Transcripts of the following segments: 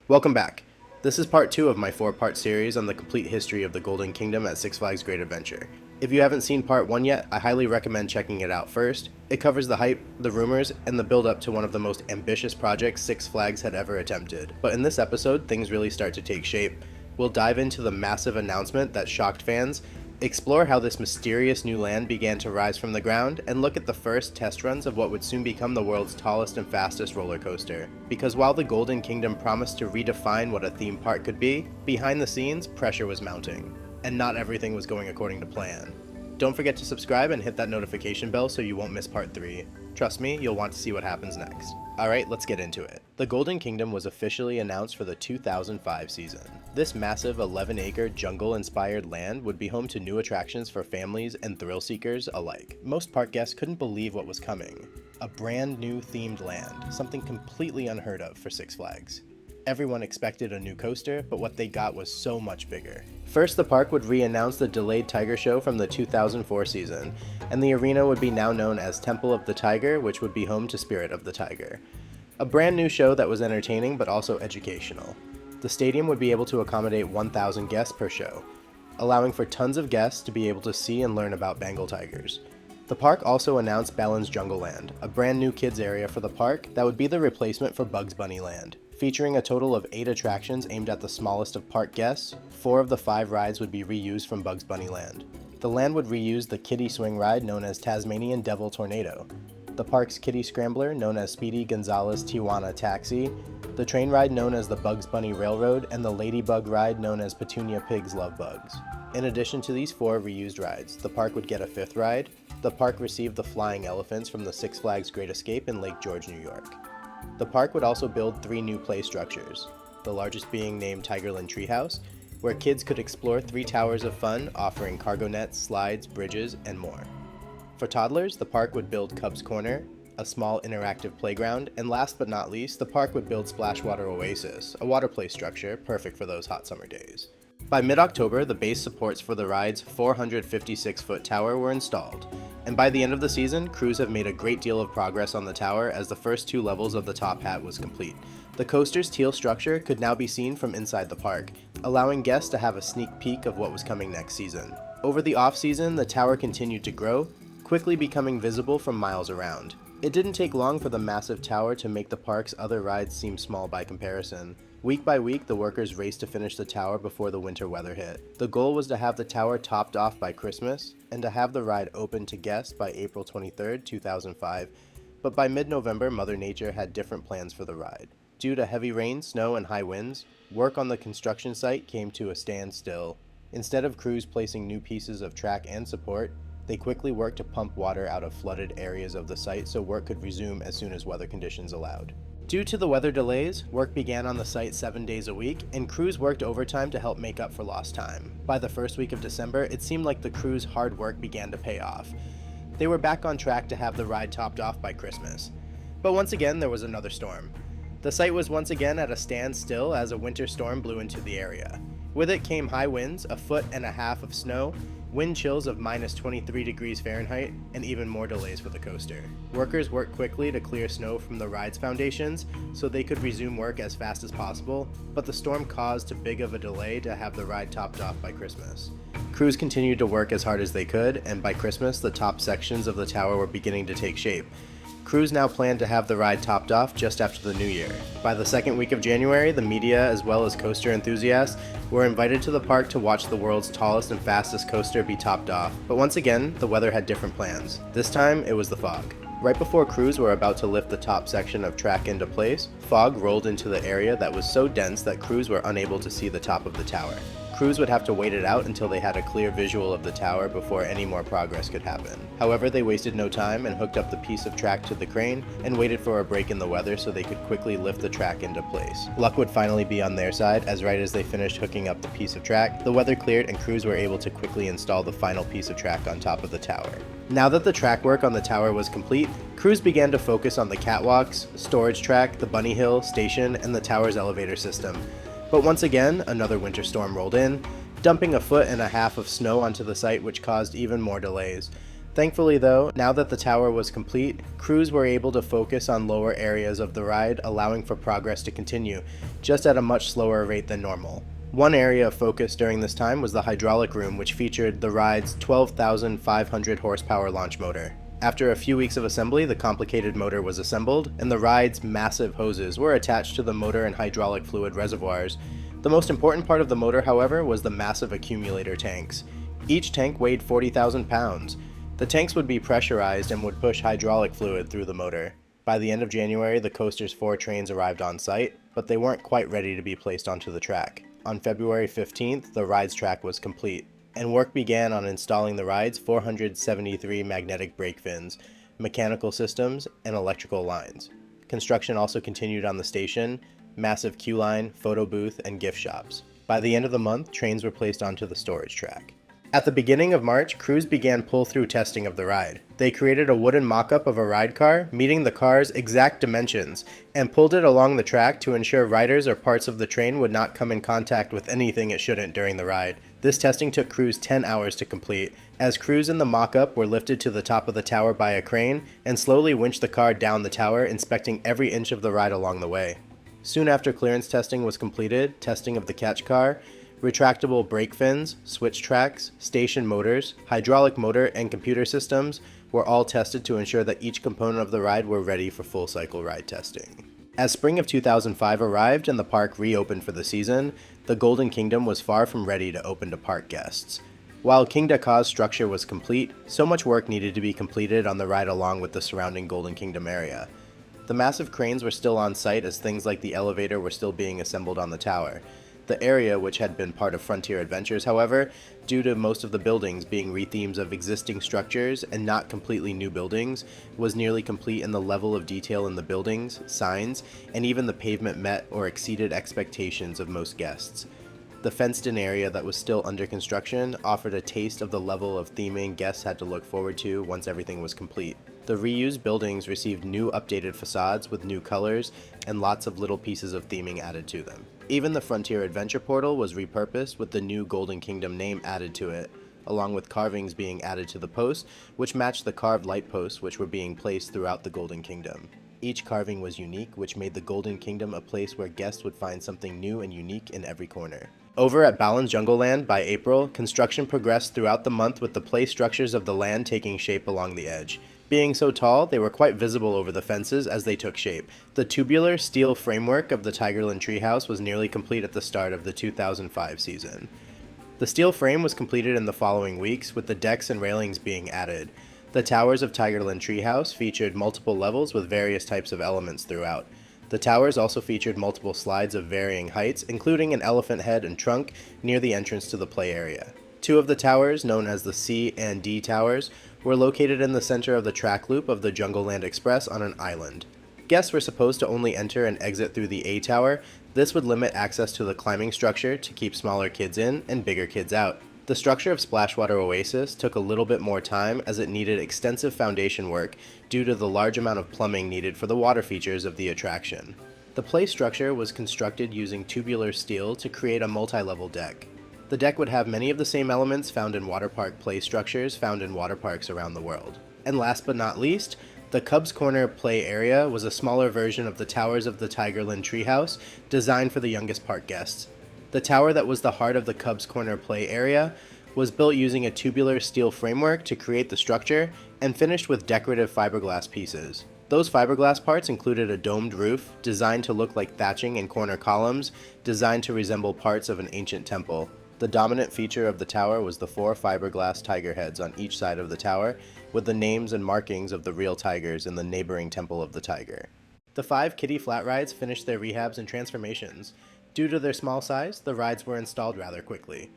Welcome back. This is part 2 of my 4-part series on the complete history of the Golden Kingdom at Six Flags Great Adventure. If you haven't seen part 1 yet, I highly recommend checking it out first. It covers the hype, the rumors, and the build up to one of the most ambitious projects Six Flags had ever attempted. But in this episode, things really start to take shape. We'll dive into the massive announcement that shocked fans, explore how this mysterious new land began to rise from the ground, and look at the first test runs of what would soon become the world's tallest and fastest roller coaster. Because while the Golden Kingdom promised to redefine what a theme park could be, behind the scenes, pressure was mounting, and not everything was going according to plan. Don't forget to subscribe and hit that notification bell so you won't miss part 3. Trust me, you'll want to see what happens next. Alright, let's get into it. The Golden Kingdom was officially announced for the 2005 season. This massive 11-acre jungle-inspired land would be home to new attractions for families and thrill seekers alike. Most park guests couldn't believe what was coming. A brand new themed land, something completely unheard of for Six Flags. Everyone expected a new coaster, but what they got was so much bigger. First, the park would re-announce the delayed Tiger Show from the 2004 season, and the arena would be now known as Temple of the Tiger, which would be home to Spirit of the Tiger. A brand new show that was entertaining but also educational. The stadium would be able to accommodate 1,000 guests per show, allowing for tons of guests to be able to see and learn about Bengal tigers. The park also announced Balan's Jungle Land, a brand new kids area for the park that would be the replacement for Bugs Bunny Land. Featuring a total of 8 attractions aimed at the smallest of park guests, 4 of the 5 rides would be reused from Bugs Bunny Land. The land would reuse the kiddie swing ride known as Tasmanian Devil Tornado, the park's kiddie scrambler known as Speedy Gonzales Tijuana Taxi, the train ride known as the Bugs Bunny Railroad, and the Ladybug ride known as Petunia Pig's Love Bugs. In addition to these 4 reused rides, the park would get a 5th ride. The park received the Flying Elephants from the Six Flags Great Escape in Lake George, New York. The park would also build 3 new play structures, the largest being named Tigerland Treehouse, where kids could explore 3 towers of fun offering cargo nets, slides, bridges, and more. For toddlers, the park would build Cub's Corner, a small interactive playground, and last but not least, the park would build Splashwater Oasis, a water play structure perfect for those hot summer days. By mid-October, the base supports for the ride's 456-foot tower were installed, and by the end of the season, crews have made a great deal of progress on the tower as the first 2 levels of the top hat was complete. The coaster's teal structure could now be seen from inside the park, allowing guests to have a sneak peek of what was coming next season. Over the off-season, the tower continued to grow, quickly becoming visible from miles around. It didn't take long for the massive tower to make the park's other rides seem small by comparison. Week by week, the workers raced to finish the tower before the winter weather hit. The goal was to have the tower topped off by Christmas, and to have the ride open to guests by April 23, 2005, but by mid-November, Mother Nature had different plans for the ride. Due to heavy rain, snow, and high winds, work on the construction site came to a standstill. Instead of crews placing new pieces of track and support, they quickly worked to pump water out of flooded areas of the site so work could resume as soon as weather conditions allowed. Due to the weather delays, work began on the site 7 days a week, and crews worked overtime to help make up for lost time. By the first week of December, it seemed like the crew's hard work began to pay off. They were back on track to have the ride topped off by Christmas. But once again, there was another storm. The site was once again at a standstill as a winter storm blew into the area. With it came high winds, 1.5 feet of snow, wind chills of minus 23 degrees Fahrenheit, and even more delays for the coaster. Workers worked quickly to clear snow from the ride's foundations so they could resume work as fast as possible, but the storm caused too big of a delay to have the ride topped off by Christmas. Crews continued to work as hard as they could, and by Christmas, the top sections of the tower were beginning to take shape. Crews now planned to have the ride topped off just after the new year. By the second week of January, the media as well as coaster enthusiasts were invited to the park to watch the world's tallest and fastest coaster be topped off. But once again, the weather had different plans. This time, it was the fog. Right before crews were about to lift the top section of track into place, fog rolled into the area that was so dense that crews were unable to see the top of the tower. Crews would have to wait it out until they had a clear visual of the tower before any more progress could happen. However, they wasted no time and hooked up the piece of track to the crane and waited for a break in the weather so they could quickly lift the track into place. Luck would finally be on their side, as right as they finished hooking up the piece of track, the weather cleared and crews were able to quickly install the final piece of track on top of the tower. Now that the track work on the tower was complete, crews began to focus on the catwalks, storage track, the bunny hill, station, and the tower's elevator system. But once again, another winter storm rolled in, dumping 1.5 feet of snow onto the site, which caused even more delays. Thankfully though, now that the tower was complete, crews were able to focus on lower areas of the ride, allowing for progress to continue, just at a much slower rate than normal. One area of focus during this time was the hydraulic room, which featured the ride's 12,500 horsepower launch motor. After a few weeks of assembly, the complicated motor was assembled, and the ride's massive hoses were attached to the motor and hydraulic fluid reservoirs. The most important part of the motor, however, was the massive accumulator tanks. Each tank weighed 40,000 pounds. The tanks would be pressurized and would push hydraulic fluid through the motor. By the end of January, the coaster's 4 trains arrived on site, but they weren't quite ready to be placed onto the track. On February 15th, the ride's track was complete, and work began on installing the ride's 473 magnetic brake fins, mechanical systems, and electrical lines. Construction also continued on the station, massive queue line, photo booth, and gift shops. By the end of the month, trains were placed onto the storage track. At the beginning of March, crews began pull-through testing of the ride. They created a wooden mock-up of a ride car, meeting the car's exact dimensions, and pulled it along the track to ensure riders or parts of the train would not come in contact with anything it shouldn't during the ride. This testing took crews 10 hours to complete, as crews in the mock-up were lifted to the top of the tower by a crane and slowly winched the car down the tower, inspecting every inch of the ride along the way. Soon after clearance testing was completed, testing of the catch car, retractable brake fins, switch tracks, station motors, hydraulic motor, and computer systems were all tested to ensure that each component of the ride were ready for full cycle ride testing. As spring of 2005 arrived and the park reopened for the season, the Golden Kingdom was far from ready to open to park guests. While Kingda Ka's structure was complete, so much work needed to be completed on the ride along with the surrounding Golden Kingdom area. The massive cranes were still on site as things like the elevator were still being assembled on the tower. The area, which had been part of Frontier Adventures, however, due to most of the buildings being rethemes of existing structures and not completely new buildings, was nearly complete, in the level of detail in the buildings, signs, and even the pavement met or exceeded expectations of most guests. The fenced-in area that was still under construction offered a taste of the level of theming guests had to look forward to once everything was complete. The reused buildings received new updated facades with new colors and lots of little pieces of theming added to them. Even the Frontier Adventure portal was repurposed with the new Golden Kingdom name added to it, along with carvings being added to the posts, which matched the carved light posts which were being placed throughout the Golden Kingdom. Each carving was unique, which made the Golden Kingdom a place where guests would find something new and unique in every corner. Over at Balin's Jungle Land, by April, construction progressed throughout the month with the play structures of the land taking shape along the edge. Being so tall, they were quite visible over the fences as they took shape. The tubular steel framework of the Tigerland Treehouse was nearly complete at the start of the 2005 season. The steel frame was completed in the following weeks, with the decks and railings being added. The towers of Tigerland Treehouse featured multiple levels with various types of elements throughout. The towers also featured multiple slides of varying heights, including an elephant head and trunk near the entrance to the play area. 2 of the towers, known as the C and D towers, were located in the center of the track loop of the Jungle Land Express on an island. Guests were supposed to only enter and exit through the A tower. This would limit access to the climbing structure to keep smaller kids in and bigger kids out. The structure of Splashwater Oasis took a little bit more time as it needed extensive foundation work due to the large amount of plumbing needed for the water features of the attraction. The play structure was constructed using tubular steel to create a multi-level deck. The deck would have many of the same elements found in water park play structures found in water parks around the world. And last but not least, the Cubs Corner play area was a smaller version of the towers of the Tigerland Treehouse, designed for the youngest park guests. The tower that was the heart of the Cubs Corner play area was built using a tubular steel framework to create the structure and finished with decorative fiberglass pieces. Those fiberglass parts included a domed roof, designed to look like thatching and corner columns, designed to resemble parts of an ancient temple. The dominant feature of the tower was the 4 fiberglass tiger heads on each side of the tower, with the names and markings of the real tigers in the neighboring Temple of the Tiger. The 5 kiddie flat rides finished their rehabs and transformations. Due to their small size, the rides were installed rather quickly.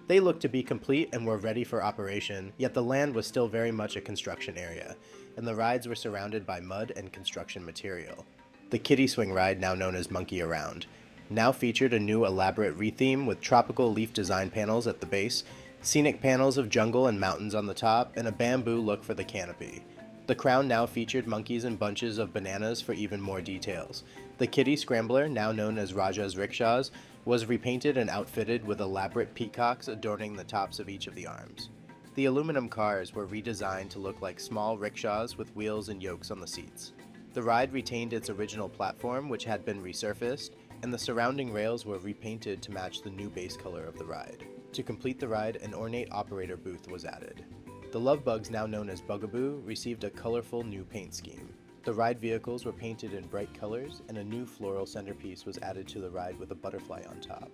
They looked to be complete and were ready for operation, yet the land was still very much a construction area, and the rides were surrounded by mud and construction material. The kiddie swing ride, now known as Monkey Around, now featured a new elaborate retheme with tropical leaf design panels at the base, scenic panels of jungle and mountains on the top, and a bamboo look for the canopy. The crown now featured monkeys and bunches of bananas for even more details. The kiddie scrambler, now known as Raja's Rickshaws, was repainted and outfitted with elaborate peacocks adorning the tops of each of the arms. The aluminum cars were redesigned to look like small rickshaws with wheels and yokes on the seats. The ride retained its original platform, which had been resurfaced, and the surrounding rails were repainted to match the new base color of the ride. To complete the ride, an ornate operator booth was added. The love bugs, now known as Bugaboo, received a colorful new paint scheme. The ride vehicles were painted in bright colors, and a new floral centerpiece was added to the ride with a butterfly on top.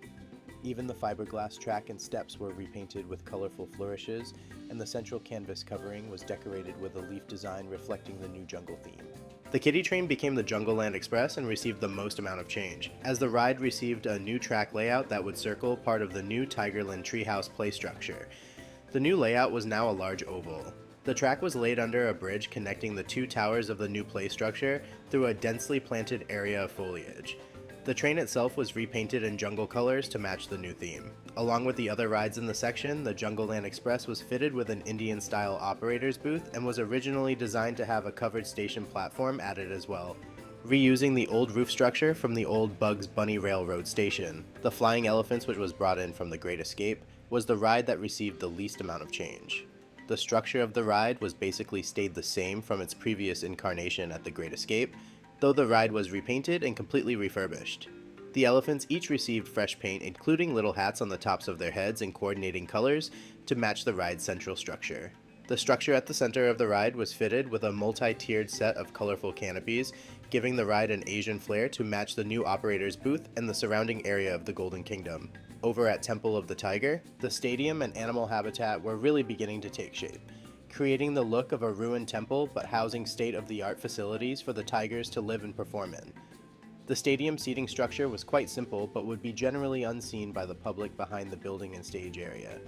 Even the fiberglass track and steps were repainted with colorful flourishes, and the central canvas covering was decorated with a leaf design reflecting the new jungle theme. The kiddie train became the Jungle Land Express and received the most amount of change, as the ride received a new track layout that would circle part of the new Tigerland treehouse play structure. The new layout was now a large oval. The track was laid under a bridge connecting the two towers of the new play structure through a densely planted area of foliage. The train itself was repainted in jungle colors to match the new theme. Along with the other rides in the section, the Jungle Land Express was fitted with an Indian-style operator's booth and was originally designed to have a covered station platform added as well, reusing the old roof structure from the old Bugs Bunny Railroad station. The Flying Elephants, which was brought in from The Great Escape, was the ride that received the least amount of change. The structure of the ride was basically stayed the same from its previous incarnation at The Great Escape, though the ride was repainted and completely refurbished. The elephants each received fresh paint, including little hats on the tops of their heads in coordinating colors to match the ride's central structure. The structure at the center of the ride was fitted with a multi-tiered set of colorful canopies, giving the ride an Asian flair to match the new operator's booth and the surrounding area of the Golden Kingdom. Over at Temple of the Tiger, the stadium and animal habitat were really beginning to take shape, creating the look of a ruined temple but housing state-of-the-art facilities for the tigers to live and perform in. The stadium seating structure was quite simple but would be generally unseen by the public behind the building and stage area.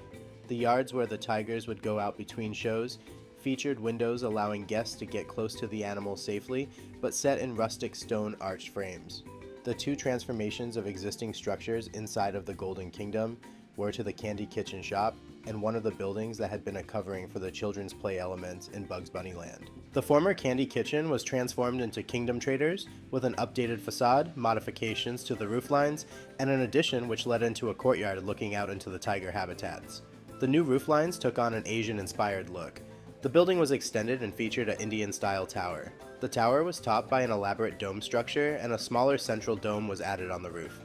The yards where the tigers would go out between shows featured windows allowing guests to get close to the animals safely, but set in rustic stone arched frames. The two transformations of existing structures inside of the Golden Kingdom were to the Candy Kitchen shop and one of the buildings that had been a covering for the children's play elements in Bugs Bunny Land. The former Candy Kitchen was transformed into Kingdom Traders with an updated facade, modifications to the roof lines, and an addition which led into a courtyard looking out into the tiger habitats. The new roof lines took on an Asian-inspired look. The building was extended and featured an Indian-style tower. The tower was topped by an elaborate dome structure, and a smaller central dome was added on the roof.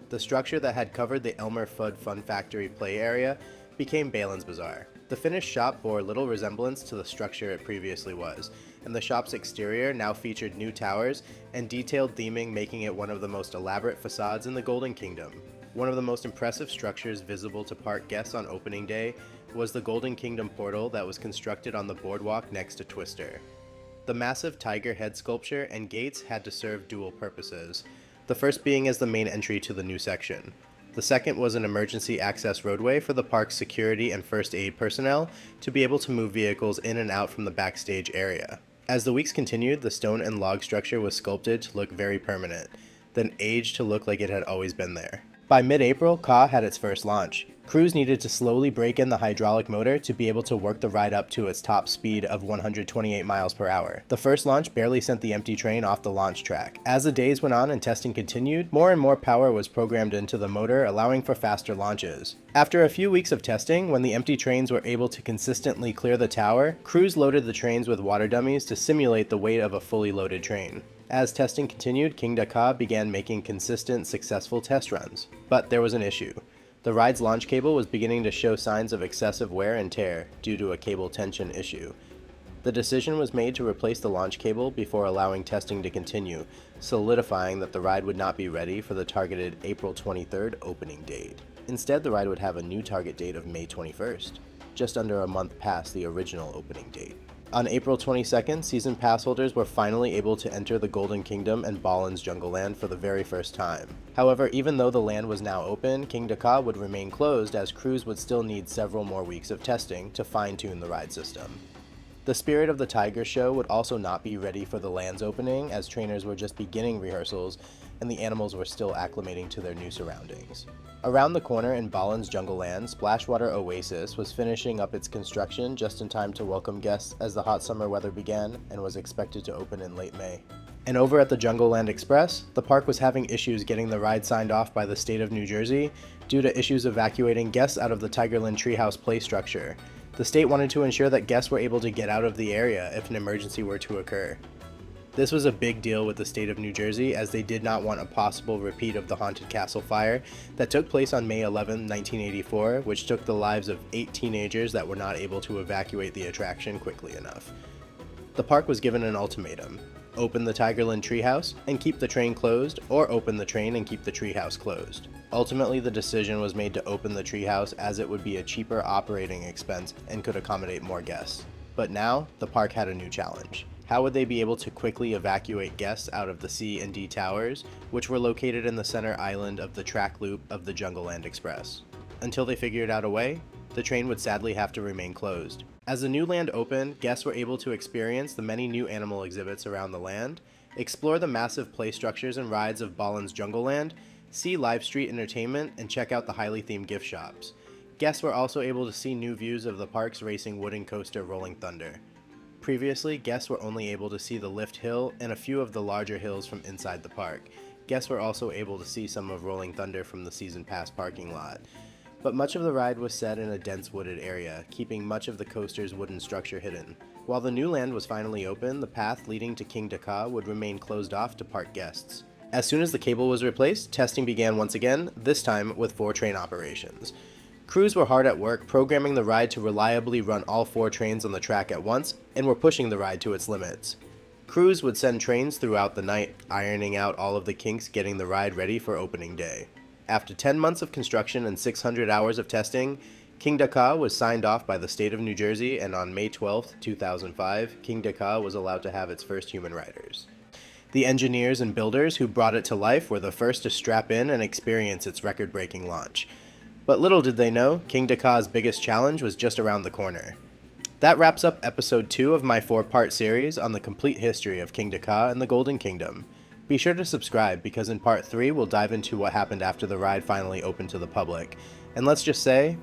The structure that had covered the Elmer Fudd Fun Factory play area became Balin's Bazaar. The finished shop bore little resemblance to the structure it previously was, and the shop's exterior now featured new towers and detailed theming, making it one of the most elaborate facades in the Golden Kingdom. One of the most impressive structures visible to park guests on opening day was the Golden Kingdom portal that was constructed on the boardwalk next to Twister. The massive tiger head sculpture and gates had to serve dual purposes, the first being as the main entry to the new section. The second was an emergency access roadway for the park's security and first aid personnel to be able to move vehicles in and out from the backstage area. As the weeks continued, the stone and log structure was sculpted to look very permanent, then aged to look like it had always been there. By mid-April, Ka had its first launch. Crews needed to slowly break in the hydraulic motor to be able to work the ride up to its top speed of 128 miles per hour. The first launch barely sent the empty train off the launch track. As the days went on and testing continued, more and more power was programmed into the motor, allowing for faster launches. After a few weeks of testing, when the empty trains were able to consistently clear the tower, crews loaded the trains with water dummies to simulate the weight of a fully loaded train. As testing continued, Kingda Ka began making consistent, successful test runs. But there was an issue. The ride's launch cable was beginning to show signs of excessive wear and tear due to a cable tension issue. The decision was made to replace the launch cable before allowing testing to continue, solidifying that the ride would not be ready for the targeted April 23rd opening date. Instead, the ride would have a new target date of May 21st, just under a month past the original opening date. On April 22nd, season pass holders were finally able to enter the Golden Kingdom and Balin's Jungle Land for the very first time. However, even though the land was now open, Kingda Ka would remain closed as crews would still need several more weeks of testing to fine-tune the ride system. The Spirit of the Tiger show would also not be ready for the land's opening, as trainers were just beginning rehearsals and the animals were still acclimating to their new surroundings. Around the corner in Balin's Jungle Land, Splashwater Oasis was finishing up its construction just in time to welcome guests as the hot summer weather began and was expected to open in late May. And over at the Jungle Land Express, the park was having issues getting the ride signed off by the state of New Jersey due to issues evacuating guests out of the Tigerland Treehouse play structure. The state wanted to ensure that guests were able to get out of the area if an emergency were to occur. This was a big deal with the state of New Jersey, as they did not want a possible repeat of the haunted castle fire that took place on May 11, 1984, which took the lives of 8 teenagers that were not able to evacuate the attraction quickly enough. The park was given an ultimatum: open the Tigerland treehouse and keep the train closed, or open the train and keep the treehouse closed. Ultimately, the decision was made to open the treehouse, as it would be a cheaper operating expense and could accommodate more guests. But now, the park had a new challenge. How would they be able to quickly evacuate guests out of the C and D towers, which were located in the center island of the track loop of the Jungleland Express? Until they figured out a way, the train would sadly have to remain closed. As the new land opened, guests were able to experience the many new animal exhibits around the land, explore the massive play structures and rides of Ballin's Jungleland, see live street entertainment, and check out the highly themed gift shops. Guests were also able to see new views of the park's racing wooden coaster Rolling Thunder. Previously, guests were only able to see the lift hill and a few of the larger hills from inside the park. Guests were also able to see some of Rolling Thunder from the season pass parking lot. But much of the ride was set in a dense wooded area, keeping much of the coaster's wooden structure hidden. While the new land was finally open, the path leading to Kingda Ka would remain closed off to park guests. As soon as the cable was replaced, testing began once again, this time with 4 train operations. Crews were hard at work programming the ride to reliably run all 4 trains on the track at once, and were pushing the ride to its limits. Crews would send trains throughout the night, ironing out all of the kinks, getting the ride ready for opening day. After 10 months of construction and 600 hours of testing, Kingda Ka was signed off by the state of New Jersey, and on May 12, 2005, Kingda Ka was allowed to have its first human riders. The engineers and builders who brought it to life were the first to strap in and experience its record-breaking launch. But little did they know, Kingda Ka's biggest challenge was just around the corner. That wraps up episode 2 of my 4-part series on the complete history of Kingda Ka and the Golden Kingdom. Be sure to subscribe, because in part 3 we'll dive into what happened after the ride finally opened to the public. And let's just say,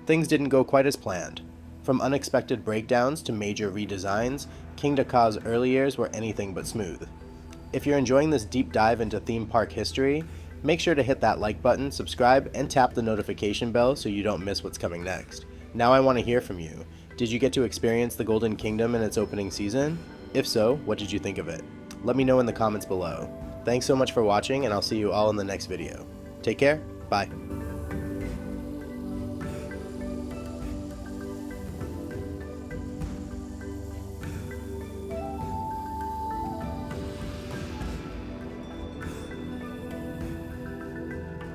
things didn't go quite as planned. From unexpected breakdowns to major redesigns, Kingda Ka's early years were anything but smooth. If you're enjoying this deep dive into theme park history, make sure to hit that like button, subscribe, and tap the notification bell so you don't miss what's coming next. Now I want to hear from you. Did you get to experience the Golden Kingdom in its opening season? If so, what did you think of it? Let me know in the comments below. Thanks so much for watching, and I'll see you all in the next video. Take care, bye.